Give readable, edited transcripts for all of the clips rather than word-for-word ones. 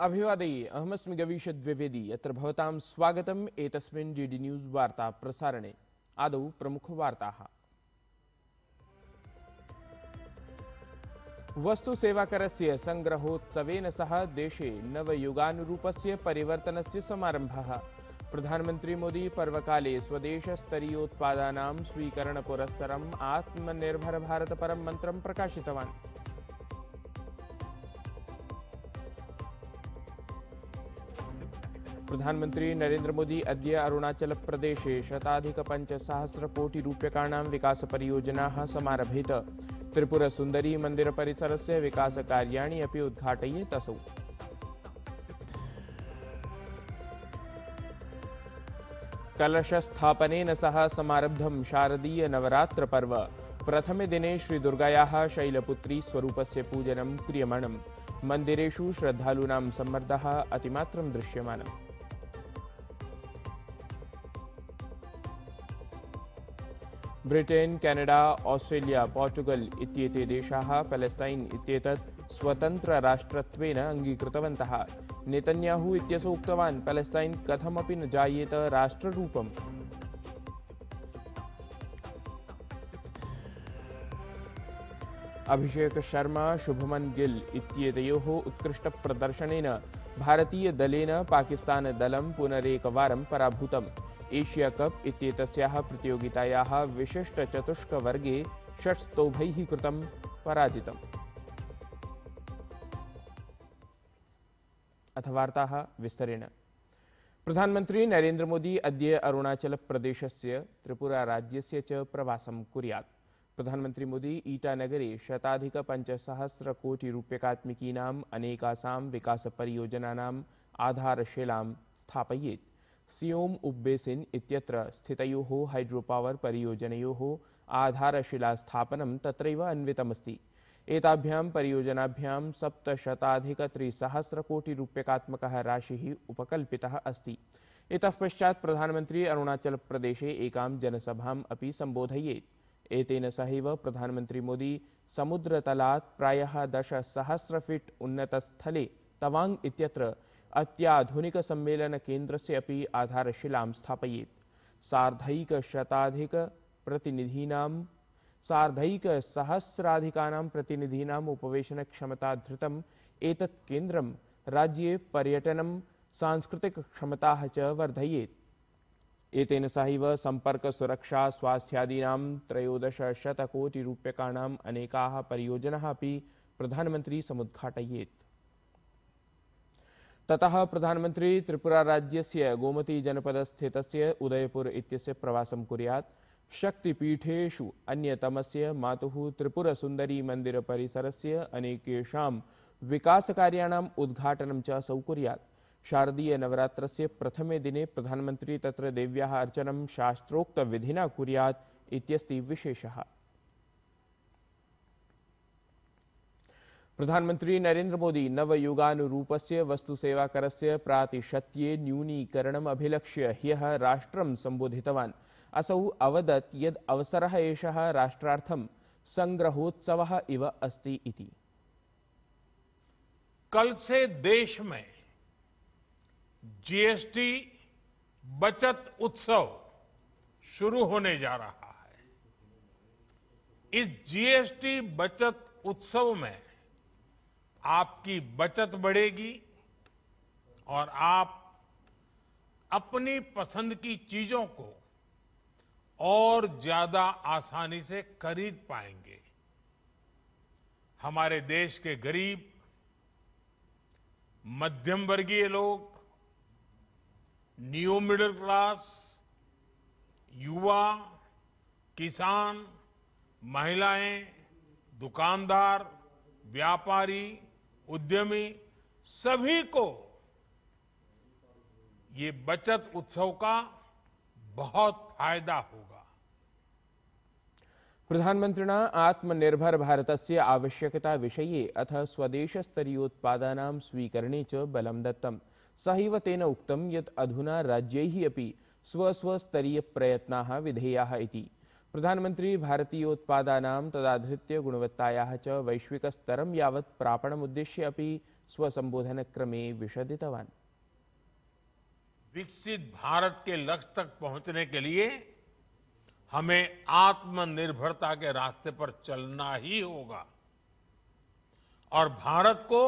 अभिवादये अहमस्मि गवीश द्विवेदी यत्र भवतां स्वागतम् एतस्मिन् डीडी न्यूज़ वार्ता प्रसारणे। आदौ प्रमुखवार्ताः। वस्तुसेवाकरस्य संग्रहोत्सवेन सह देशे नवयुगानुरूपस्य परिवर्तनस्य समारम्भः। प्रधानमंत्री मोदी पर्वकाले स्वदेशस्तरीयोत्पादानां स्वीकरणपुरस्सरम् आत्मनिर्भर भारतपरं मन्त्रं प्रकाशितवान्। प्रधानमंत्री नरेंद्र मोदी अद्य अरुणाचल प्रदेशे शताधिक-5,000 विकासपरियोजनाः समारभेत। त्रिपुरसुन्दरी मन्दिरपरिसरस्य विकासकार्याणि अपि उद्घाटयेत् असौ। कलशस्थापनेन सह समारब्धं शारदीय नवरात्रपर्व। प्रथमे दिने श्रीदुर्गायाः शैलपुत्री स्वरूपस्य पूजनं क्रियमाणं। मन्दिरेषु श्रद्धालूनां सम्मर्दः अतिमात्रं दृश्यमानम्। ब्रिटेन, कैनेडा, ऑस्ट्रेलिया, पोर्चुगल इत्येते देशाः पैलेस्टाइन इत्येतत् स्वतन्त्रराष्ट्रत्वेन अङ्गीकृतवन्तः। नेतन्याहू इत्यसौ उक्तवान्, पैलेस्टाइन कथमपि न जायेत राष्ट्ररूपम्। अभिषेक शर्मा, शुभमन गिल इत्येतयोः उत्कृष्टप्रदर्शनेन भारतीयदलेन पाकिस्तानदलं पुनरेकवारं पराभूतम्। एशिया कप इत्येतस्याः प्रतियोगितायाः विशिष्टचतुष्कवर्गे षट्स्तोभैः कृतं पराजितम्। अथ वार्ताः विस्तरेण। प्रधानमंत्री नरेंद्र मोदी अद्य अरुणाचल प्रदेशस्य त्रिपुराराज्यस्य च प्रवासं कुर्यात्। प्रधानमंत्री मोदी ईटानगरे शताधिक-5,000 अनेकासां विकासपरियोजनानाम् आधारशिलां स्थापयेत्। सियोम उब्बेसिन इत्यत्र स्थितयोः हाइड्रोपावर परियोजनयोः आधारशिलास्थापनं तत्रैव अन्वितमस्ति। एताभ्यां परियोजनाभ्यां 7,300,000 राशिः उपकल्पितः अस्ति। इतः पश्चात् प्रधानमंत्री अरुणाचल प्रदेशे एकां जनसभाम् अपि सम्बोधयेत्। एतेन सहैव प्रधानमंत्री मोदी समुद्रतलात् प्रायः 10,000 फीट उन्नतस्थले तवांग इत्यत्र अत्याधुनिक सम्मेलन केन्द्रस्य अपि आधारशिलां स्थापयेत्। सार्धैकसहस्राधिकानां प्रतिनिधीनाम् उपवेशनक्षमताधृतम् एतत् केन्द्रं राज्ये पर्यटनं सांस्कृतिकक्षमताः च वर्धयेत्। एतेन सहैव सम्पर्कसुरक्षा स्वास्थ्यादीनां 1300 अनेकाः परियोजनाः अपि प्रधानमंत्री समुद्घाटयेत्। ततः प्रधानमंत्री त्रिपुरा राज्यस्य गोमती जनपदस्थितस्य उदयपुर इत्यस्य प्रवासं कुर्यात्। शक्तिपीठेषु अन्यतमस्य मातुः त्रिपुरसुन्दरी मन्दिरपरिसरस्य अनेकेषां विकासकार्याणाम् उद्घाटनं च असौ कुर्यात्। शारदीय नवरात्रस्य प्रथमे दिने प्रधानमंत्री तत्र देव्याः अर्चनं शास्त्रोक्तविधिना कुर्यात् इत्यस्ति विशेषः। प्रधानमंत्री नरेंद्र मोदी नवयुगानुरूपस्य वस्तुसेवाकरस्य प्रातिशत्ये न्यूनीकरणम् अभिलक्ष्य ह्यः राष्ट्रं सम्बोधितवान्। असौ अवदत् यद् अवसरः एषः राष्ट्रार्थं संग्रहोत्सवः इव अस्ति इति। कल से देश में जीएसटी बचत उत्सव शुरू होने जा रहा है। इस जीएसटी बचत उत्सव में आपकी बचत बढ़ेगी और आप अपनी पसंद की चीजों को और ज्यादा आसानी से खरीद पाएंगे। हमारे देश के गरीब, मध्यम वर्गीय लोग, न्यू मिडिल क्लास, युवा, किसान, महिलाएं, दुकानदार, व्यापारी, उद्यमी, सभी को ये बचत उत्सव का बहुत फायदा होगा। प्रधानमन्त्रिणा आत्मनिर्भर भारतस्य आवश्यकता विषये अथ स्वदेशस्तरीयोत्पादानां स्वीकरणे च बलं दत्तम्। सहैव तेन उक्तं यत् अधुना राज्यैः अपि स्वस्वस्तरीयप्रयत्नाः विधेयाः इति। प्रधानमंत्री भारतीयोत्पादानां तदाधृत्य गुणवत्तायाः च वैश्विकस्तरं यावत् प्रापणमुद्दिश्य अपि स्वसंबोधनक्रमे विशदितवान्। विकसित भारत के लक्ष्य तक पहुंचने के लिए हमें आत्मनिर्भरता के रास्ते पर चलना ही होगा और भारत को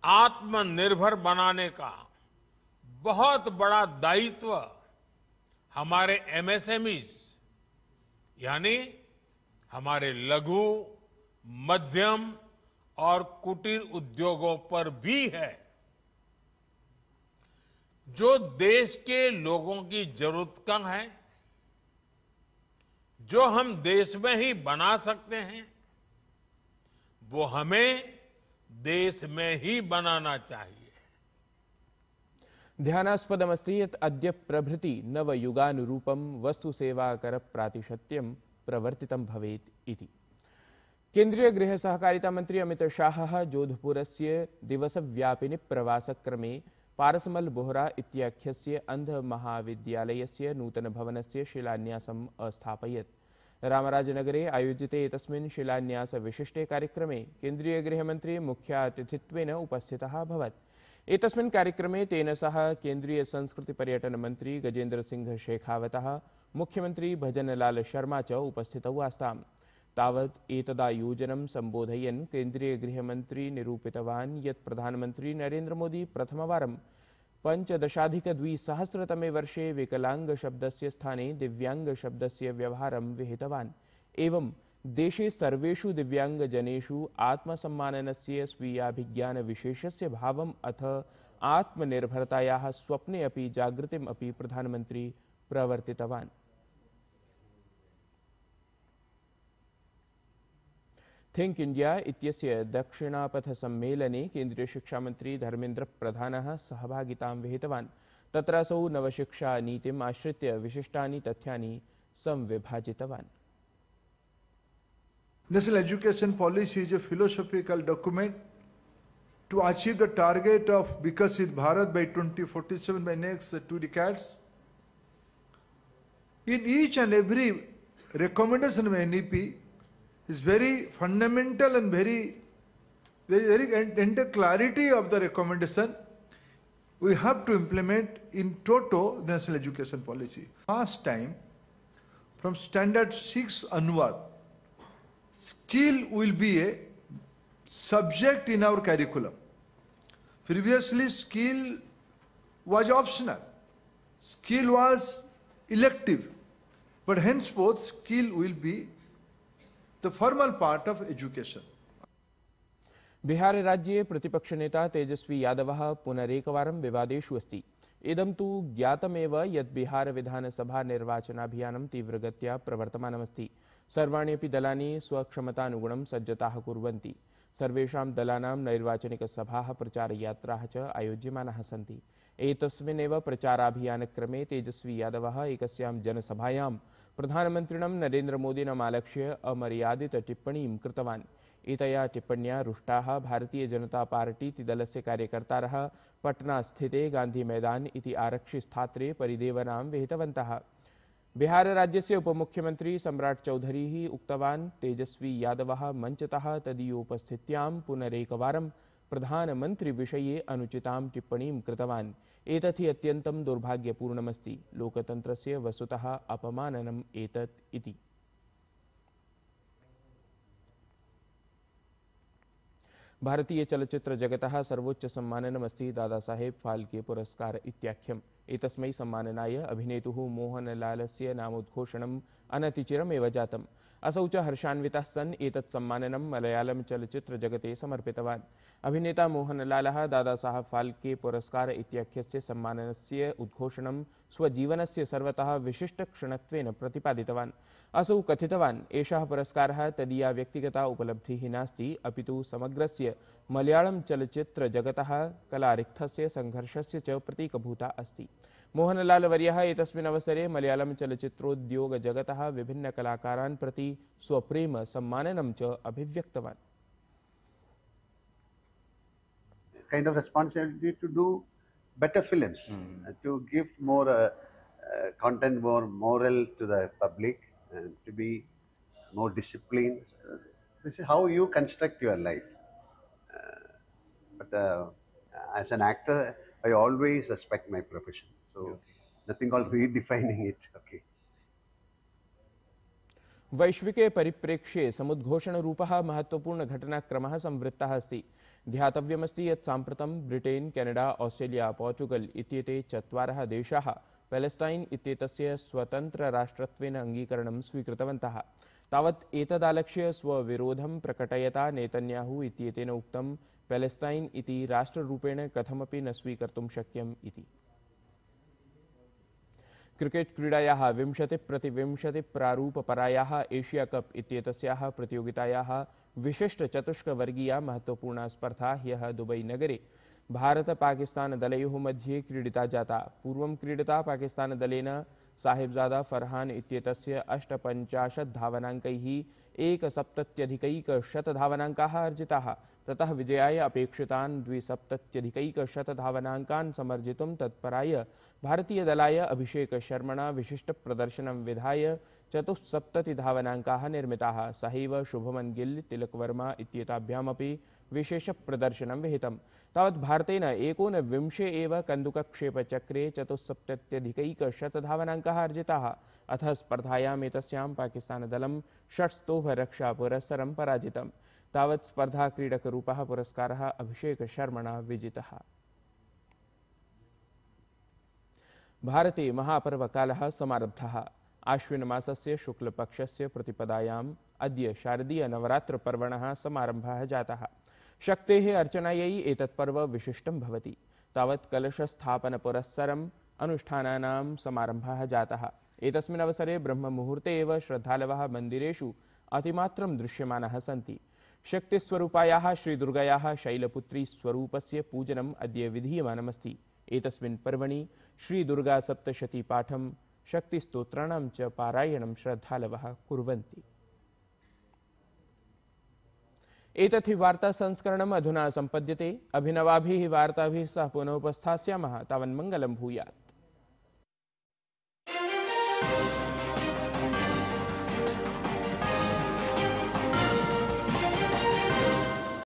आत्मनिर्भर बनाने का बहुत बड़ा दायित्व हमारे एमएसएमईज यानी हमारे लघु, मध्यम और कुटीर उद्योगों पर भी है, जो देश के लोगों की जरूरत का है, जो हम देश में ही बना सकते हैं, वो हमें देश में ही बनाना चाहिए। ध्यानास्पदमस्ति यत् अद्य प्रभृति नवयुगानुरूपं वस्तुसेवाकर प्रातिशत्यं प्रवर्तितं भवेत् इति। केंद्रीय गृह सहकारिता मंत्री अमित शाह जोधपुरस्य दिवसव्यापिनि प्रवासक्रमे पारसमल बोहरा इत्याख्यस्य अंध महाविद्यालयस्य नूतनभवनस्य शिलान्यासम् अस्थापयत्। रामराजनगरे आयोजिते एतस्मिन् शिलान्यास विशिष्टे कार्यक्रमे केंद्रीय गृहमंत्री मुख्यातिथित्वेन उपस्थितः अभवत्। एतस्मिन् कार्यक्रमे तेन सह केंद्रीय संस्कृति पर्यटन मंत्री गजेंद्र सिंह शेखावतः मुख्यमंत्री भजनलाल शर्मा च उपस्थितौ आस्ताम्। तावत् एतदायोजनं संबोधयन् केंद्रीय गृहमंत्री निरूपितवान् यत् प्रधानमंत्री नरेंद्र मोदी प्रथमवारं 15,200तमे वर्षे विकलांग शब्दस्य स्थाने दिव्यांग शब्दस्य व्यवहारं विहितवान्। एवं देशे सर्वेषु दिव्यांगजनेषु आत्मसम्माननस्य स्वीयाभिज्ञानविशेषस्य भावम् अथ आत्मनिर्भरतायाः स्वप्ने अपि जागृतिम् अपि प्रधानमंत्री प्रवर्तितवान्। थिंक इंडिया इत्यस्य दक्षिणापथसम्मेलने केंद्रीय शिक्षामंत्री धर्मेन्द्र प्रधानः सहभागितां विहितवान्। तत्रासौ नवशिक्षानीतिम् आश्रित्य विशिष्टानि तथ्यानि संविभाजितवान्। National Education Policy is a philosophical document to achieve the target of Viksit Bharat by 2047 by next 2 decades. In each and every recommendation of NEP is very fundamental and very enter clarity of the recommendation we have to implement in toto the National Education Policy. Last time, from standard 6 onward, skill will be a subject in our curriculum. Previously, skill was optional. Skill was elective. But henceforth, skill will be the formal part of education. Bihar राज्ये प्रतिपक्ष नेता तेजस्वी यादवः पुनरेकवारं विवादेषु अस्ति। इदं तु ज्ञातमेव यत् बिहार विधानसभा निर्वाचनाभियानं तीव्रगत्या प्रवर्तमानमस्ति। सर्वाणि अपि दलानि स्वक्षमतानुगुणं सज्जताः कुर्वन्ति। सर्वेषां दलानां नैर्वाचनिकसभाः प्रचारयात्राः च आयोज्यमानाः सन्ति। एतस्मिन्नेव प्रचाराभियानक्रमे तेजस्वी यादवः एकस्यां जनसभायां प्रधानमन्त्रिणं नरेंद्र मोदिनम् आलक्ष्य अमर्यादितटिप्पणीं कृतवान्। एतया टिप्पण्या रुष्टाः भारतीय जनता पार्टी दलस्य कार्यकर्तारः पटनास्थिते गांधी मैदान इति आरक्षिस्थात्रे परिदेवनां विहितवन्तः। बिहार राज्यस्य उपमुख्यमंत्री सम्राट चौधरी उक्तवान् तेजस्वी यादवः मञ्चतः तदीयोपस्थित्यां पुनरेकवारं प्रधानमंत्री विषये अनुचितां टिप्पणीं कृतवान्। एतत् हि अत्यन्तं दुर्भाग्यपूर्णमस्ति। लोकतन्त्रस्य वस्तुतः अपमाननम् एतत् इति। भारतीय चलचित्र जगतः सर्वोच्च सम्माननमस्ति दादासाहेब फाल्के पुरस्कार इत्याख्यम्। एतस्मै सम्माननाय अभिनेतुः मोहनलालस्य नामोद्घोषणम् अनतिचिरमेव जातम्। असौ च हर्षान्वितः सन् एतत् सम्माननं मलयालम चलचित्र जगते समर्पितवान्। अभिनेता मोहनलालः दादासाहेब फाल्के पुरस्कार इत्याख्यस्य सम्माननस्य उद्घोषणं स्वजीवनस्य सर्वतः विशिष्टक्षणत्वेन प्रतिपादितवान्। असौ कथितवान् एषः पुरस्कारः तदीया व्यक्तिगता उपलब्धिः नास्ति, अपितु समग्रस्य मलयालम चलचित्र जगतः कलारिक्थस्य संघर्षस्य च प्रतीकभूता अस्ति। मोहनलाल वर्यः एतस्मिन् अवसरे मलयालम चलचित्रोद्योग जगतः विभिन्न कलाकारान् प्रति स्वप्रेम सम्माननं च अभिव्यक्तवान्। Kind of responsibility to do better films, to give more content, more moral to the public, and to be more disciplined. This is how you construct your life. But as an actor, I always respect my profession. So nothing called redefining it. Okay. वैश्विके परिप्रेक्ष्ये समुद्घोषणरूपः महत्वपूर्ण घटनाक्रमः संवृत्तः अस्ति। ध्यातव्यमस्ति यत् साम्प्रतं Britain, Canada, Australia, Portugal इत्येते चत्वारः देशाः Palestine इत्येतस्य स्वतन्त्रराष्ट्रत्वेन अङ्गीकरणं स्वीकृतवन्तः। तावत् एतदालक्ष्य स्वविरोधं प्रकटयता Netanyahu इत्येतेन उक्तं पैलेस्टाइन इति राष्ट्ररूपेण कथमपि न स्वीकर्तुं शक्यम् इति। क्रिकेट क्रीडायाः 20x20 प्रारूपपरायाः एशिया कप इत्येतस्याः प्रतियोगितायाः विशिष्टचतुष्कवर्गीया महत्वपूर्णा स्पर्धा ह्यः दुबई नगरे भारत-पाकिस्तान-दलयोः मध्ये क्रीडिता जाता। पूर्वं क्रीडिता पाकिस्तान-दलेन साहिबजादा फरहान इत्येतस्य 58 धावनाङ्कैः 170 धावनाङ्काः अर्जिताः। ततः विजयाय अपेक्षितान् 270 धावनाङ्कान् समर्जितुं तत्पराय भारतीयदलाय अभिषेक शर्मणा विशिष्टप्रदर्शनं विधाय 74 धावनाङ्काः निर्मिताः। सहैव शुभमन गिल, तिलक वर्मा इत्येताभ्यामपि विशेषप्रदर्शनं विहितं। तावत् भारतेन 19 एव कन्दुकक्षेपचक्रे 74 धावनाङ्काः अर्जिताः। अथ स्पर्धायाम् एतस्यां पाकिस्तानदलं षट्स्तोभरक्षापुरस्सरं पराजितं। तावत् स्पर्धा क्रीडकरूपः पुरस्कारः अभिषेक शर्मणा विजितः। भारते महापर्वकालः समारब्धः। आश्विनमासस्य शुक्लपक्षस्य प्रतिपदायाम् अद्य शारदीयनवरात्रपर्वणः समारम्भः जातः। शक्तेः अर्चनायै एतत् पर्व विशिष्टं भवति। तावत् कलशस्थापनपुरस्सरम् अनुष्ठानानां समारम्भः जातः। एतस्मिन् अवसरे ब्रह्ममुहूर्ते एव श्रद्धालवः मन्दिरेषु अतिमात्रं दृश्यमानाः सन्ति। शक्तिस्वरूपायाः श्रीदुर्गायाः शैलपुत्री स्वरूपस्य पूजनम् अद्य विधीयमानमस्ति। एतस्मिन् पर्वणि श्रीदुर्गा सप्तशती पाठं, शक्तिस्तोत्राणां च पारायणं श्रद्धालवः कुर्वन्ति। एतत् हि वार्ता संस्करणम् अधुना सम्पद्यते। अभिनवाभिः वार्ताभिः सह पुनः उपस्थास्यामः। तावन्मङ्गलं भूयात्।